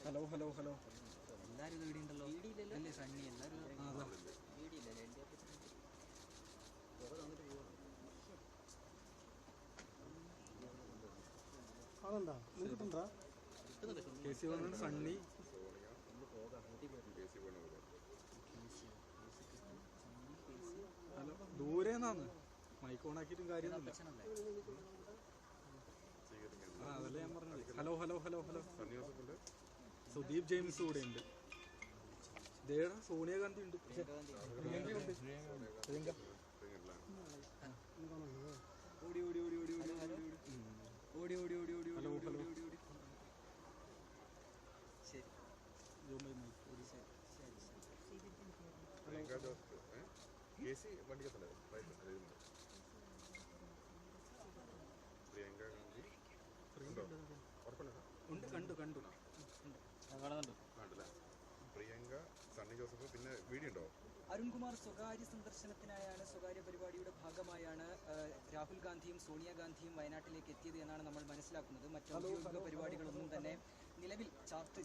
Hello hello hello എല്ലാരും video ഉണ്ടല്ലോ അല്ലേ സണ്ണി എല്ലാരും ആണെന്താ കിട്ടുണ്ടാ KC1 സണ്ണി ഹലോ ദൂരേന്നാന്ന് മൈക്ക് ഓൺ ആക്കിയിട്ടും കാര്യമൊന്നുമില്ല. അതല്ലേ ഞാൻ പറഞ്ഞത്. Hello hello hello hello Sudeep James കൂടെ ഉണ്ട്. ദേടാ സോണിയാഗാന്ധി ഉണ്ട്, പ്രിയങ്ക ഉണ്ട്. പ്രിയങ്ക ഓടി ഓടി ഓടി ഓടി ഓടി ഓടി ഓടി ഓടി ഓടി ഹലോ ഹലോ ശരി ഉണ്ട് കണ്ടു കണ്ടു പ്രിയങ്ക സണ്ണി ജോസഫ് പിന്നെ വീഡിയോ ഉണ്ടോ? അരുൺകുമാർ സ്വകാര്യ സന്ദർശനത്തിനായാണ്, സ്വകാര്യ പരിപാടിയുടെ ഭാഗമായാണ് രാഹുൽ ഗാന്ധിയും സോണിയാഗാന്ധിയും വയനാട്ടിലേക്ക് എത്തിയത് എന്നാണ് നമ്മൾ മനസ്സിലാക്കുന്നത്. മറ്റ് ഔദ്യോഗിക പരിപാടികളൊന്നും തന്നെ നിലവിൽ ചർച്ച